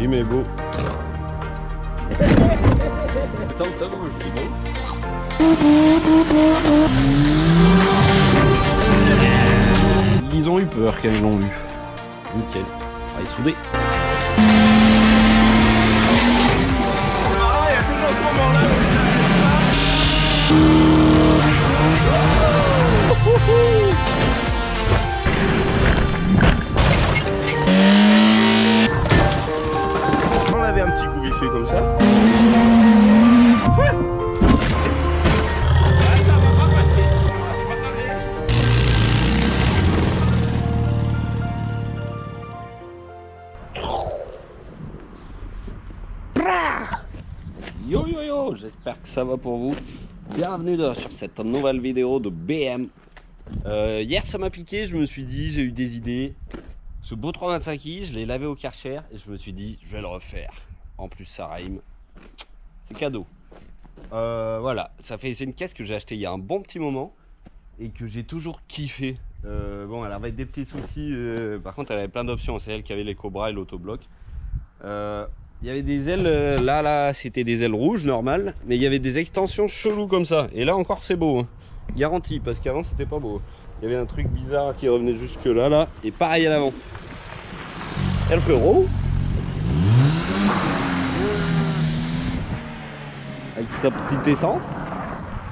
rime est beau. Tant que ça bouge, c'est bon. Ils ont eu peur quand ils l'ont vu. Nickel. Allez, soudé. Ah, il y a toujours ce moment-là. On avait un petit coup vite fait comme ça. Ouais. Yo yo yo, j'espère que ça va pour vous. Bienvenue sur cette nouvelle vidéo de BM. Hier ça m'a piqué, je me suis dit, j'ai eu des idées. Ce beau 325i, je l'ai lavé au Karcher et je me suis dit, je vais le refaire. En plus ça rime, c'est cadeau. Voilà, c'est une caisse que j'ai achetée il y a un bon petit moment et que j'ai toujours kiffé. Bon, elle avait des petits soucis, par contre elle avait plein d'options, c'est elle qui avait les Cobra et l'autobloc. Il y avait des ailes, là c'était des ailes rouges normales, mais il y avait des extensions cheloues comme ça. Et là encore c'est beau, hein. Garanti, parce qu'avant c'était pas beau. Il y avait un truc bizarre qui revenait jusque là, et pareil à l'avant. Et le frérot, avec sa petite essence.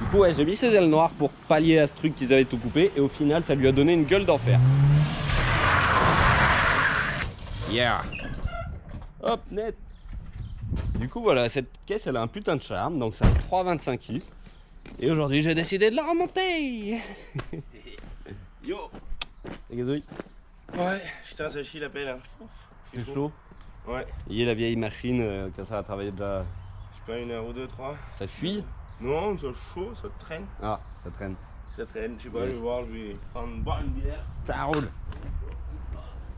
Du coup ouais, j'ai mis ces ailes noires pour pallier à ce truc qu'ils avaient tout coupé, et au final ça lui a donné une gueule d'enfer. Yeah. Hop, net. Du coup voilà, cette caisse elle a un putain de charme, donc c'est un 325i. Et aujourd'hui j'ai décidé de la remonter. Yo. C'est gazouille. Ouais, putain ça chie la pelle hein. C'est chaud. Ouais. Il y a la vieille machine, quand ça a travaillé de la... Je sais pas, 1 heure ou 2, 3. Ça fuit. Non, ça chaud, ça traîne. Ah, ça traîne. Ça traîne, je sais pas, Yes. je vais voir, je vais boire une bière. Ça roule.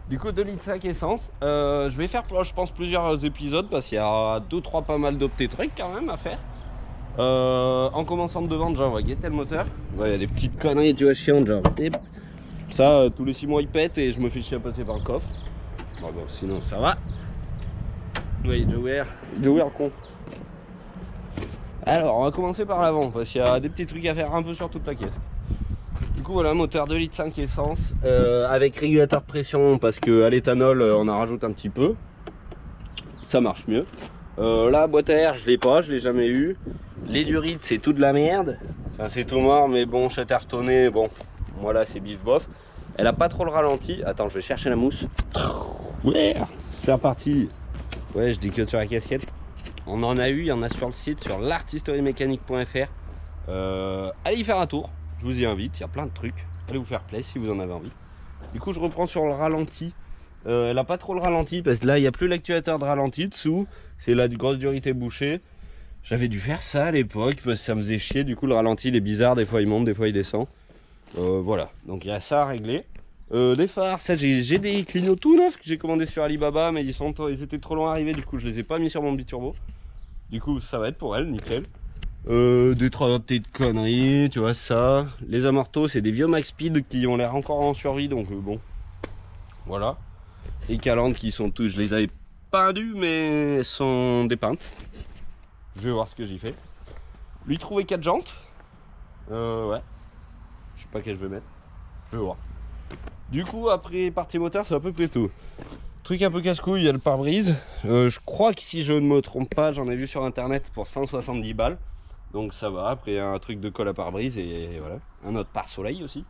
Du coup 2,5 litres essence. Je vais faire je pense plusieurs épisodes parce qu'il y a 2-3 pas mal de petits trucs quand même à faire. En commençant de devant déjà on va guetter le moteur. Ouais, il y a des petites conneries tu vois chiantes genre. Ça tous les 6 mois il pète et je me fais chier à passer par le coffre. Bon, sinon ça va. Oui, Jower con. Alors on va commencer par l'avant parce qu'il y a des petits trucs à faire un peu sur toute la caisse. Du coup voilà, moteur 2,5 litres essence avec régulateur de pression parce que à l'éthanol on en rajoute un petit peu. Ça marche mieux. La boîte à air je l'ai pas, je l'ai jamais eu. Les durites c'est tout de la merde. Enfin c'est tout mort mais bon, Chattertonné, bon voilà c'est bif bof. Elle a pas trop le ralenti. Attends, je vais chercher la mousse. Ouais, c'est reparti. Ouais, je dis que sur la casquette. On en a eu, il y en a sur le site, sur l'artistoriemécanique.fr. Allez y faire un tour, je vous y invite, il y a plein de trucs. Allez vous faire plaisir si vous en avez envie. Du coup, je reprends sur le ralenti. Elle a pas trop le ralenti parce que là, il n'y a plus l'actuateur de ralenti dessous. C'est la grosse durité bouchée. J'avais dû faire ça à l'époque parce que ça me faisait chier. Du coup, le ralenti, il est bizarre. Des fois, il monte, des fois, il descend. Voilà, donc il y a ça à régler. Les phares, ça j'ai des clignots tout neufs que j'ai commandé sur Alibaba, mais ils étaient trop loin à arriver, du coup je les ai pas mis sur mon biturbo. Du coup ça va être pour elle, nickel. Des 3 petites conneries, tu vois ça. Les amortos, c'est des vieux Max Speed qui ont l'air encore en survie, donc bon. Voilà. Les calandres qui sont tous, je les avais peindues, mais elles sont dépeintes. Je vais voir ce que j'y fais. Lui trouver 4 jantes. Ouais. Je sais pas quel je vais mettre. Je vais voir. Du coup, après partie moteur, c'est à peu près tout. Truc un peu casse-couille, il y a le pare-brise. Je crois que si je ne me trompe pas, j'en ai vu sur internet pour 170 balles. Donc ça va. Après, un truc de colle à pare-brise et voilà. Un autre pare-soleil aussi.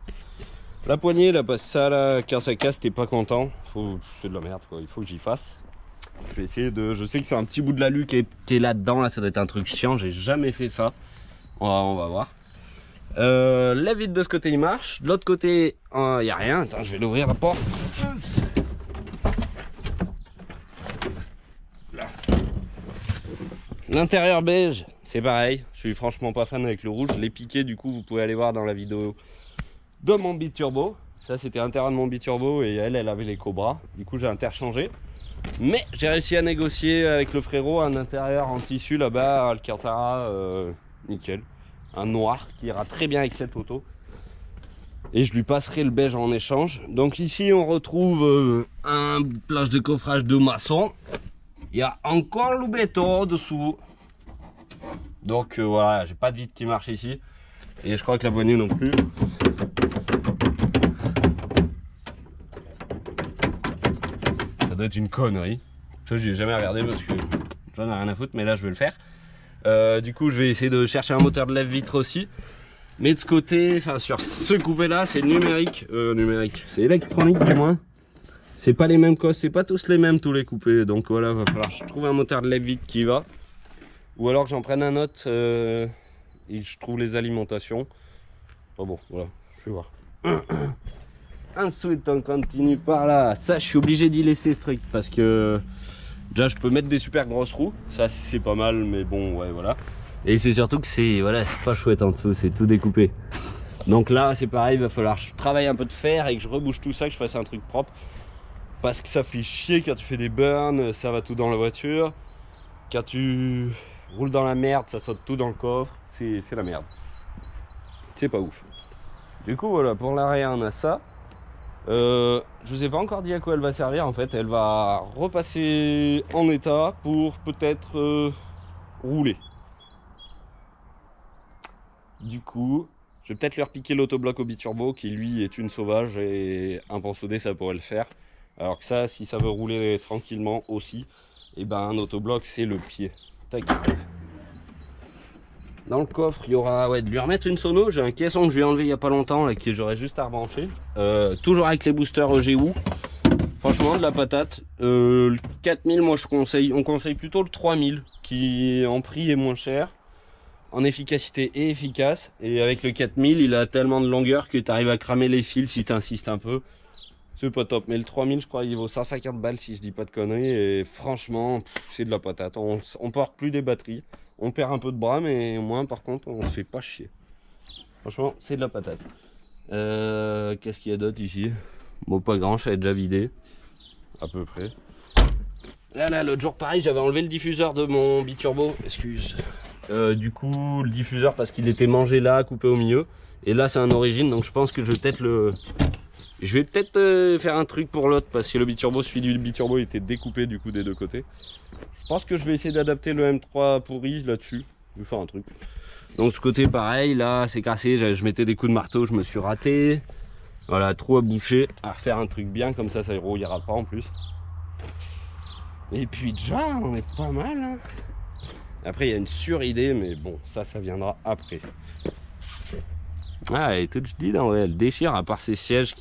La poignée, là, parce que ça, là, quand ça casse, t'es pas content. C'est de la merde, quoi. Il faut que j'y fasse. Je vais essayer de. Je sais que c'est un petit bout de l'alu qui est là-dedans. Là, ça doit être un truc chiant. J'ai jamais fait ça. On va voir. La vitre de ce côté il marche, de l'autre côté il n'y a rien. Attends, je vais l'ouvrir la porte. L'intérieur beige, c'est pareil. Je suis franchement pas fan avec le rouge. Je l'ai piqué, du coup vous pouvez aller voir dans la vidéo de mon biturbo. Ça c'était l'intérieur de mon biturbo et elle avait les Cobra. Du coup j'ai interchangé. Mais j'ai réussi à négocier avec le frérot un intérieur en tissu là-bas, Alcantara, nickel. Un noir qui ira très bien avec cette auto et je lui passerai le beige en échange. Donc ici on retrouve un plage de coffrage de maçon Il y a encore le béton dessous. Donc voilà, j'ai pas de vitre qui marche ici. Et je crois que la poignée non plus. Ça doit être une connerie. Ça, j'ai jamais regardé parce que j'en ai rien à foutre, mais là je vais le faire. Du coup, je vais essayer de chercher un moteur de lève-vitre aussi. Mais de ce côté, enfin sur ce coupé là, c'est numérique. C'est électronique du moins. C'est pas les mêmes cosses, c'est pas tous les mêmes tous les coupés. Donc voilà, va falloir que je trouve un moteur de lève-vitre qui va. Ou alors que j'en prenne un autre et je trouve les alimentations. Oh bon, voilà, je vais voir. Ensuite, on continue par là. Ça, je suis obligé d'y laisser ce truc parce que déjà, je peux mettre des super grosses roues. Ça, c'est pas mal, mais bon, ouais, voilà. Et c'est surtout que c'est voilà, c'est pas chouette en dessous, c'est tout découpé. Donc là, c'est pareil, il va falloir que je travaille un peu de fer et que je rebouche tout ça, que je fasse un truc propre. Parce que ça fait chier quand tu fais des burns, ça va tout dans la voiture. Quand tu roules dans la merde, ça saute tout dans le coffre. C'est la merde. C'est pas ouf. Du coup, voilà, pour l'arrière, on a ça. Je vous ai pas encore dit à quoi elle va servir en fait. Elle va repasser en état pour peut-être rouler. Du coup, je vais peut-être leur piquer l'autobloc au biturbo qui lui est une sauvage et un pont soudé ça pourrait le faire. Alors que ça, si ça veut rouler tranquillement aussi, et ben un autobloc c'est le pied. Tac. Dans le coffre, il y aura de lui remettre une sono. J'ai un caisson que je lui ai enlevé il n'y a pas longtemps et que j'aurais juste à rebrancher. Toujours avec les boosters EGU. Franchement, de la patate. Le 4000, moi on conseille plutôt le 3000 qui en prix est moins cher, en efficacité et efficace. Et avec le 4000, il a tellement de longueur que tu arrives à cramer les fils si tu insistes un peu. C'est pas top. Mais le 3000, je crois, il vaut 150 balles si je dis pas de conneries. Et franchement, c'est de la patate. On porte plus des batteries. On perd un peu de bras, mais au moins, par contre, on se fait pas chier. Franchement, c'est de la patate. Qu'est-ce qu'il y a d'autre ici? Bon, pas grand, ça est déjà vidé. À peu près. Là, l'autre jour, pareil, j'avais enlevé le diffuseur de mon biturbo. Excuse. Du coup, le diffuseur, parce qu'il était mangé là, coupé au milieu. Et là, c'est un origine, donc je pense que je vais peut-être le... Je vais peut-être faire un truc pour l'autre, parce que le biturbo, celui du biturbo, il était découpé du coup des deux côtés. Je pense que je vais essayer d'adapter le M3 pourri là-dessus. Je vais faire un truc. Donc ce côté pareil, là c'est cassé, je mettais des coups de marteau, je me suis raté. Voilà, trou à boucher, à refaire un truc bien, comme ça rouillera pas en plus. Et puis déjà, on est pas mal. Hein. Après il y a une sur-idée, mais bon, ça viendra après. Ah, elle est toute jolie, en vrai, elle déchire, à part ces sièges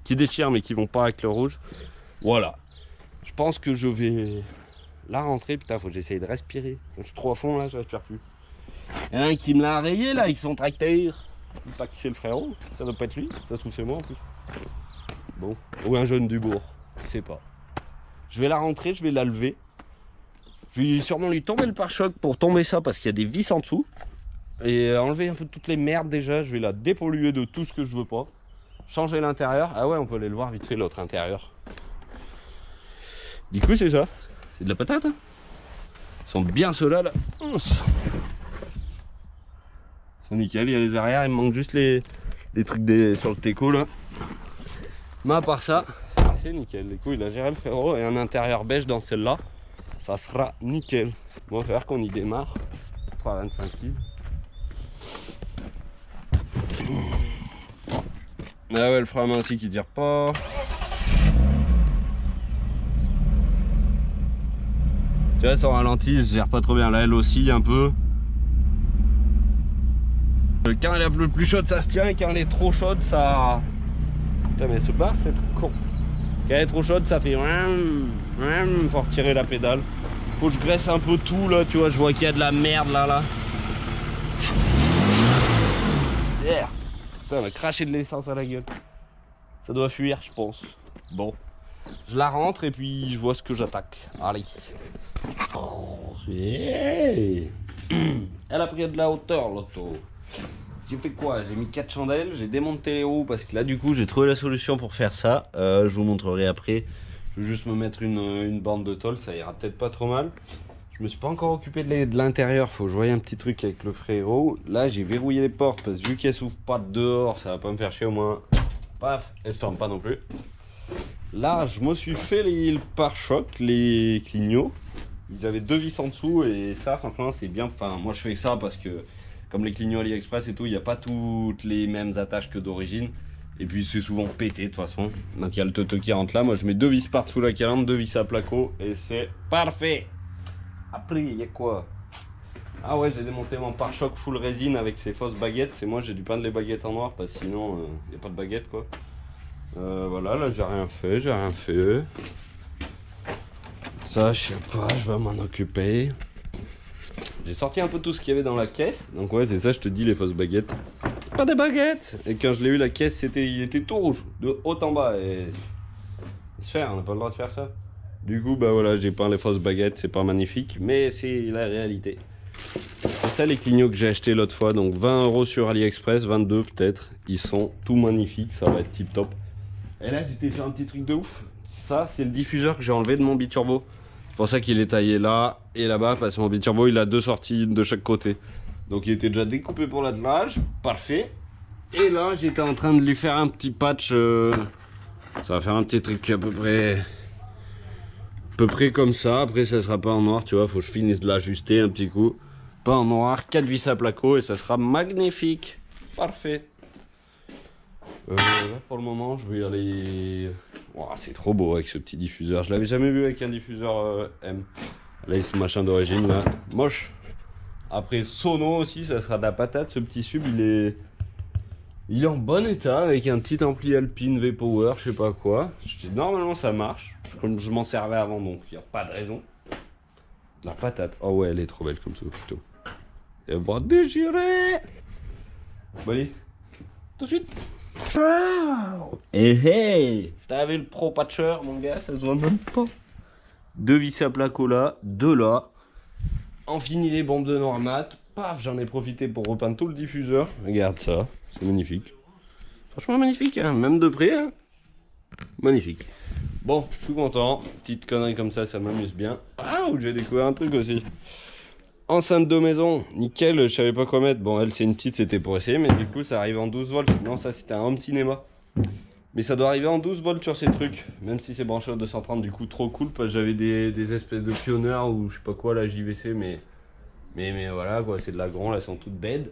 qui déchirent mais qui vont pas avec le rouge. Voilà. Je pense que je vais la rentrer. Putain, faut que j'essaye de respirer. Je suis trop à fond là, je respire plus. Il y en a un qui me l'a rayé là avec son tracteur. Je sais pas qui c'est le frérot, ça doit pas être lui, ça se trouve c'est moi en plus. Bon, ou un jeune du bourg, je sais pas. Je vais la rentrer, je vais la lever. Je vais sûrement lui tomber le pare-choc pour tomber ça parce qu'il y a des vis en dessous. Et enlever un peu toutes les merdes déjà, je vais la dépolluer de tout ce que je veux pas. Changer l'intérieur, ah ouais on peut aller le voir vite fait l'autre intérieur. Du coup c'est ça, c'est de la patate hein. Ils sont bien ceux-là là. Ils sont nickel, il y a les arrières, il me manque juste les trucs sur le teco là. Mais à part ça, c'est nickel. Du coup il a géré le frérot et un intérieur beige dans celle-là. Ça sera nickel. Bon, il va falloir qu'on y démarre. 3,25 kg. Ah ouais, le frein à main aussi qui tire pas. Tu vois, ça ralentit, ça gère pas trop bien. Là, elle oscille un peu. Quand elle est un peu plus chaude, ça se tient. Et quand elle est trop chaude, ça... Putain, mais elle se barre, c'est con. Quand elle est trop chaude, ça fait... Faut retirer la pédale. Faut que je graisse un peu tout, là. Tu vois, je vois qu'il y a de la merde, là. Yeah. Putain, on a craché de l'essence à la gueule. Ça doit fuir, je pense. Bon. Je la rentre et puis je vois ce que j'attaque. Allez. Oh, yeah. Elle a pris de la hauteur, l'auto. J'ai fait quoi? J'ai mis 4 chandelles, j'ai démonté les roues parce que là, du coup, j'ai trouvé la solution pour faire ça. Je vous montrerai après. Je vais juste me mettre une bande de tôle, ça ira peut-être pas trop mal. Je me suis pas encore occupé de l'intérieur, faut que je voie un petit truc avec le frérot. Là j'ai verrouillé les portes parce que vu qu'elles s'ouvrent pas de dehors, ça va pas me faire chier au moins. Paf, elles se ferment pas non plus. Là je me suis fait le pare-choc, les clignots. Ils avaient 2 vis en dessous et ça, franchement, c'est bien. Enfin, moi je fais ça parce que, comme les clignots AliExpress et tout, il n'y a pas toutes les mêmes attaches que d'origine. Et puis c'est souvent pété de toute façon. Donc il y a le toto qui rentre là. Moi je mets 2 vis par-dessous la calandre, 2 vis à placo et c'est parfait. Après, il y a quoi? Ah ouais, j'ai démonté mon pare-choc full résine avec ses fausses baguettes. C'est moi, j'ai dû peindre les baguettes en noir parce que sinon, il n'y a pas de baguettes quoi. Voilà, là j'ai rien fait, Ça, je sais pas, je vais m'en occuper. J'ai sorti un peu tout ce qu'il y avait dans la caisse. Donc ouais, c'est ça, je te dis, les fausses baguettes. Pas des baguettes! Et quand je l'ai eu, la caisse, il était tout rouge, de haut en bas. Et se faire, on n'a pas le droit de faire ça. Du coup, bah voilà, j'ai peint les fausses baguettes, c'est pas magnifique, mais c'est la réalité. C'est ça les clignots que j'ai acheté l'autre fois, donc 20 € sur AliExpress, 22 peut-être. Ils sont tout magnifiques, ça va être tip top. Et là, j'étais sur un petit truc de ouf. Ça, c'est le diffuseur que j'ai enlevé de mon biturbo. C'est pour ça qu'il est taillé là et là-bas, parce que mon biturbo, il a 2 sorties de chaque côté. Donc il était déjà découpé pour l'attelage, parfait. Et là, j'étais en train de lui faire un petit patch. Ça va faire un petit truc à peu près comme ça. Après, ça sera pas en noir, tu vois. Faut que je finisse de l'ajuster un petit coup. Pas en noir, 4 vis à placo et ça sera magnifique. Parfait. Là, pour le moment, je vais y aller. Wow, c'est trop beau avec ce petit diffuseur. Je l'avais jamais vu avec un diffuseur M. Là, ce machin d'origine là, moche. Après Sono aussi, ça sera de la patate. Ce petit sub, il est en bon état avec un petit ampli Alpine V-Power, je sais pas quoi. Normalement, ça marche. Comme je m'en servais avant, donc il n'y a pas de raison. La patate. Oh ouais, elle est trop belle comme ça, plutôt. Elle va déchirer. Bon, allez, tout de suite. Wow. Et hey, t'as vu le pro patcher, mon gars, ça se voit même pas. 2 vis à placo là, 2 là. On finit les bombes de Normat. Paf, j'en ai profité pour repeindre tout le diffuseur. Regarde ça, c'est magnifique. Franchement magnifique, hein, même de près. Hein. Magnifique. Bon, je suis content. Petite connerie comme ça m'amuse bien. Ah, j'ai découvert un truc aussi. Enceinte de maison, nickel, je savais pas quoi mettre. Bon, elle c'est une petite, c'était pour essayer, mais du coup ça arrive en 12 volts. Non, ça c'était un home cinéma. Mais ça doit arriver en 12 volts sur ces trucs. Même si c'est branché au 230, du coup trop cool. Parce que j'avais des espèces de pionniers ou je sais pas quoi, la JVC, mais voilà quoi, c'est de la grande, elles sont toutes dead.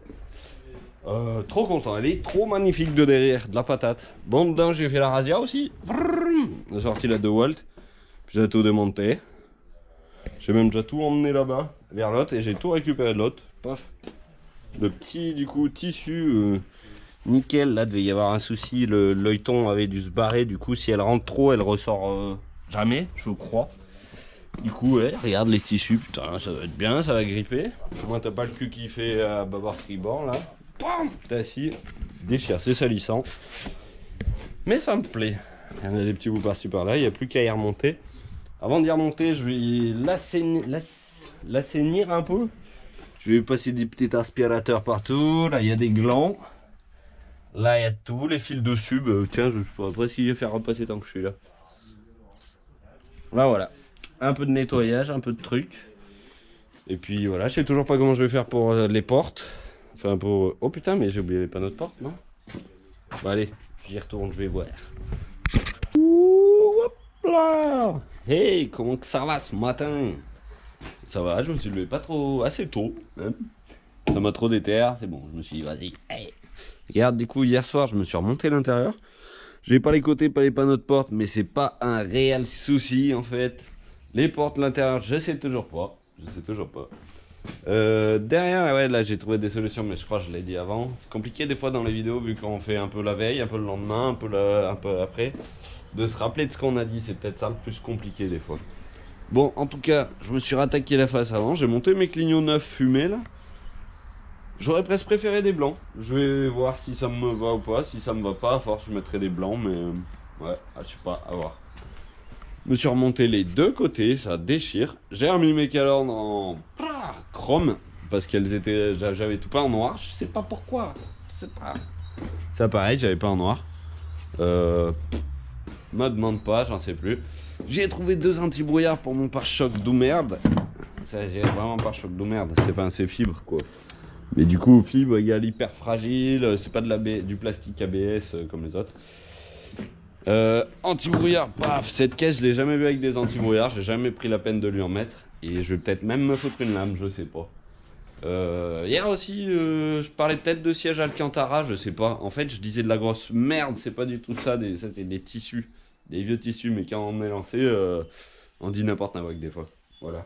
Trop content, elle est trop magnifique de derrière, de la patate. Bon, dedans j'ai fait la razzia aussi. J'ai sorti la 2 volts. Puis j'ai tout démonté. J'ai même déjà tout emmené là-bas, vers l'autre, et j'ai tout récupéré de l'autre. Paf. Le petit, du coup, tissu, nickel. Là, devait y avoir un souci. L'œilleton avait dû se barrer. Du coup, si elle rentre trop, elle ressort jamais, je crois. Du coup, ouais, regarde les tissus. Putain, ça va être bien, ça va gripper. Au moins, t'as pas le cul qui fait à bâbord tribord, là. Bam, t'es assis. Déchire, c'est salissant. Mais ça me plaît. Il y en a des petits bouts par-ci par-là. Il n'y a plus qu'à y remonter. Avant d'y remonter, je vais l'assainir un peu. Je vais passer des petits aspirateurs partout. Là, il y a des glands. Là, il y a tout. Les fils de sub. Tiens, je pourrais presque y faire repasser tant que je suis là. Là, voilà. Un peu de nettoyage, un peu de trucs. Et puis voilà, je sais toujours pas comment je vais faire pour les portes. Enfin, pour... Oh putain, mais j'ai oublié les panneaux de porte, non? Bon, allez, j'y retourne, je vais voir. Ouh, hop là! Hey, comment que ça va ce matin? Ça va, je me suis levé pas trop, assez tôt, même. Ça m'a trop déter, c'est bon, je me suis dit, vas-y, hey. Regarde, du coup, hier soir, je me suis remonté à l'intérieur. J'ai pas les côtés, pas les panneaux de porte, mais c'est pas un réel souci, en fait. Les portes, l'intérieur, je sais toujours pas. Derrière, ouais, là, j'ai trouvé des solutions, mais je crois que je l'ai dit avant. C'est compliqué des fois dans les vidéos, vu qu'on fait un peu la veille, un peu le lendemain, un peu après. De se rappeler de ce qu'on a dit, c'est peut-être ça le plus compliqué des fois. Bon, en tout cas, je me suis rattaqué la face avant. J'ai monté mes clignots neufs fumés là. J'aurais presque préféré des blancs. Je vais voir si ça me va ou pas. Si ça me va pas, à force, je mettrai des blancs, mais ouais, je sais pas, à voir. Je me suis remonté les deux côtés, ça déchire. J'ai remis mes calandres en chrome parce qu'elles étaient, j'avais tout peint en noir. Je sais pas pourquoi. Je sais pas. Ça pareil, j'avais pas en noir. Me demande pas, j'en sais plus. J'ai trouvé 2 anti-brouillards pour mon pare-choc d'oumerde. Ça, j'ai vraiment pare-choc d'oumerde. C'est fibre quoi. Mais du coup, fibre égale hyper fragile. C'est pas du plastique ABS comme les autres. Anti-brouillard, paf, cette caisse, je l'ai jamais vue avec des anti-brouillards. J'ai jamais pris la peine de lui en mettre. Et je vais peut-être même me foutre une lame, je sais pas. Hier aussi, je parlais peut-être de siège Alcantara, je sais pas. En fait, je disais de la grosse merde, c'est pas du tout ça. Ça, c'est des tissus, des vieux tissus, mais quand on est lancé, on dit n'importe quoi des fois. Voilà.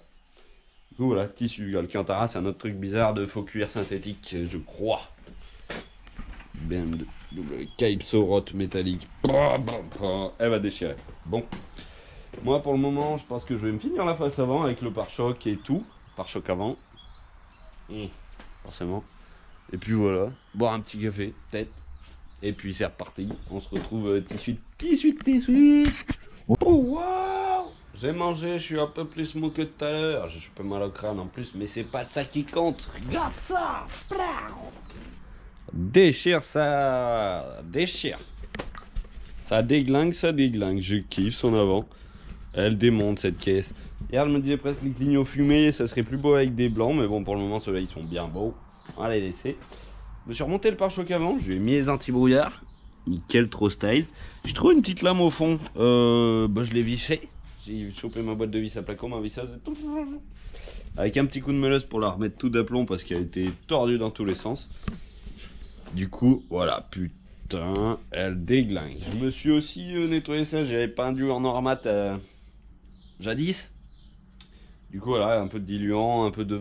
Du coup, voilà, tissu Alcantara, c'est un autre truc bizarre de faux cuir synthétique, je crois. BMW Calypso Rot métallique. Elle va déchirer. Bon. Moi, pour le moment, je pense que je vais me finir la face avant avec le pare-choc et tout. Pare-choc avant. Forcément. Et puis voilà, boire un petit café, peut-être. Et puis c'est reparti. On se retrouve tissu. Oh wow. J'ai mangé, je suis un peu plus mou que tout à l'heure. Je suis pas mal au crâne en plus, mais c'est pas ça qui compte. Regarde ça. Déchire ça. Déchire. Ça déglingue. Je kiffe son avant. Elle démonte cette caisse. Hier, je me disais presque les clignotants fumés, ça serait plus beau avec des blancs, mais bon, pour le moment, ceux-là, ils sont bien beaux. On va les laisser. Je me suis remonté le pare-choc avant, je lui ai mis les anti-brouillards. Nickel, trop style. J'ai trouvé une petite lame au fond. Je l'ai vissé. J'ai chopé ma boîte de vis à placo, ma visseuse. Avec un petit coup de meuleuse pour la remettre tout d'aplomb parce qu'elle était tordue dans tous les sens. Du coup, voilà, putain, elle déglingue. Je me suis aussi nettoyé ça, j'avais pendu en normat jadis. Du coup, voilà, un peu de diluant, un peu de...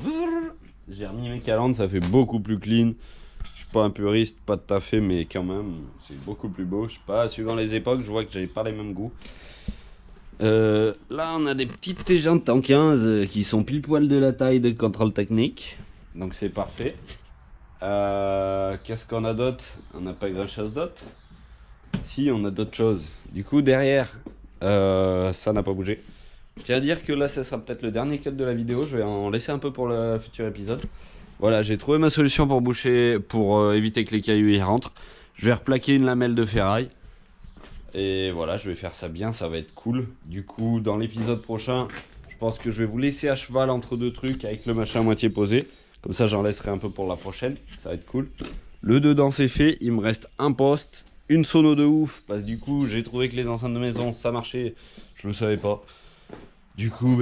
J'ai remis mes calandres, ça fait beaucoup plus clean. Je suis pas un puriste, pas tout à fait, mais quand même, c'est beaucoup plus beau. Je sais pas, suivant les époques, je vois que j'avais pas les mêmes goûts. Là, on a des petites T-jantes en 15 qui sont pile poil de la taille de contrôle technique. Donc c'est parfait. Qu'est-ce qu'on a d'autre? On n'a pas grand chose d'autre. Si, on a d'autres choses. Du coup, derrière, ça n'a pas bougé. Je tiens à dire que là, ça sera peut-être le dernier cut de la vidéo. Je vais en laisser un peu pour le futur épisode. Voilà, j'ai trouvé ma solution pour boucher, pour éviter que les cailloux y rentrent. Je vais replaquer une lamelle de ferraille. Et voilà, je vais faire ça bien, ça va être cool. Du coup, dans l'épisode prochain, je pense que je vais vous laisser à cheval entre deux trucs avec le machin à moitié posé. Comme ça, j'en laisserai un peu pour la prochaine. Ça va être cool. Le dedans, c'est fait. Il me reste un poste, une sono de ouf. Parce que du coup, j'ai trouvé que les enceintes de maison, ça marchait. Je le savais pas. Du coup,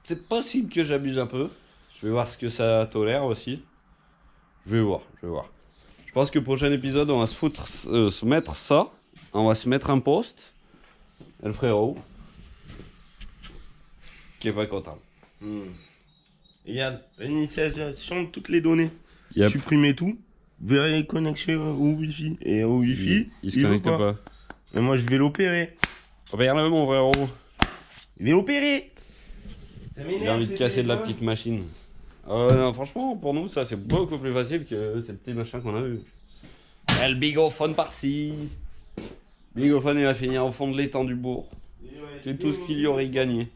c'est possible que j'abuse un peu. Je vais voir ce que ça tolère aussi. Je vais voir. Je pense que prochain épisode, on va se mettre ça. On va se mettre un poste. Et le frérot, qui est pas content. Regarde, l'initialisation de toutes les données. Yep. Supprimer tout. Verrez connexion au Wi-Fi. Et au Wi-Fi, il se connecte pas. Mais moi, je vais l'opérer. Regarde-le, mon frérot. Je vais l'opérer. J'ai envie de casser de la petite machine. Non, franchement, pour nous, ça c'est beaucoup plus facile que ces petits machins qu'on a eu. Et le bigophone par-ci. Bigophone, il va finir au fond de l'étang du bourg. C'est tout ce qu'il y aurait gagné.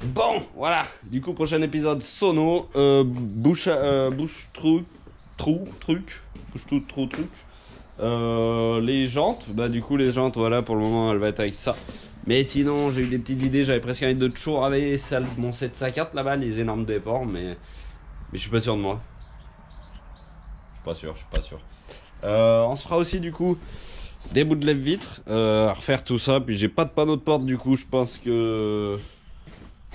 Bon, voilà. Du coup, prochain épisode sono. Bouche truc. Les jantes. Bah, du coup, les jantes, voilà, pour le moment, elle va être avec ça. Mais sinon, j'ai eu des petites idées. J'avais presque envie de toujours avec mon 750 là-bas, les énormes déports. Mais je suis pas sûr de moi. Je suis pas sûr. On se fera aussi, du coup, des bouts de lève-vitre. À refaire tout ça. Puis, j'ai pas de panneau de porte, du coup, je pense que.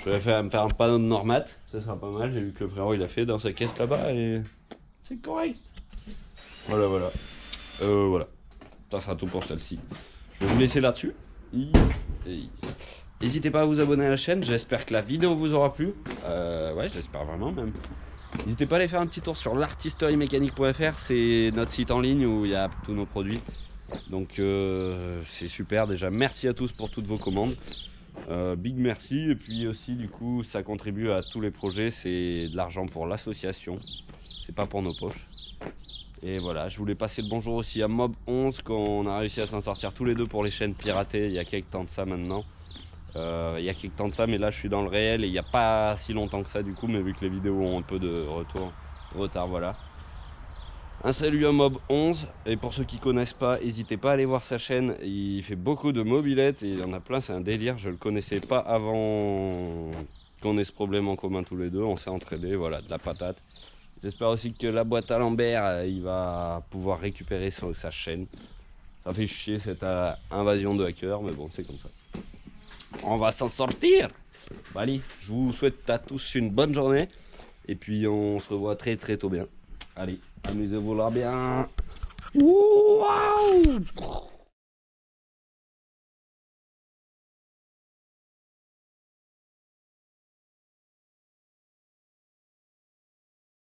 Je vais me faire un panneau de Normat, ça sera pas mal. J'ai vu que le frérot il a fait dans sa caisse là-bas et c'est correct. Voilà. Voilà. Ça sera tout pour celle-ci. Je vais vous laisser là-dessus. N'hésitez pas à vous abonner à la chaîne. J'espère que la vidéo vous aura plu. Ouais, j'espère vraiment même. N'hésitez pas à aller faire un petit tour sur l'artisteriemechanique.fr. C'est notre site en ligne où il y a tous nos produits. Donc c'est super. Déjà, merci à tous pour toutes vos commandes. Big merci, et puis aussi du coup ça contribue à tous les projets, c'est de l'argent pour l'association, c'est pas pour nos poches. Et voilà, je voulais passer le bonjour aussi à Mob 11 qu'on a réussi à s'en sortir tous les deux pour les chaînes piratées il y a quelques temps de ça maintenant. Mais là je suis dans le réel et il n'y a pas si longtemps que ça du coup, mais vu que les vidéos ont un peu de retard, voilà. Un salut à Mob 11, et pour ceux qui connaissent pas, n'hésitez pas à aller voir sa chaîne, il fait beaucoup de mobylettes et il y en a plein, c'est un délire, je le connaissais pas avant qu'on ait ce problème en commun tous les deux, on s'est entraînés, voilà, de la patate. J'espère aussi que la boîte à Lambert, il va pouvoir récupérer sa chaîne. Ça fait chier cette invasion de hackers, mais bon, c'est comme ça. On va s'en sortir. Bah, allez, je vous souhaite à tous une bonne journée. Et puis on se revoit très tôt bien. Allez, amusez-vous là bien. Waouh!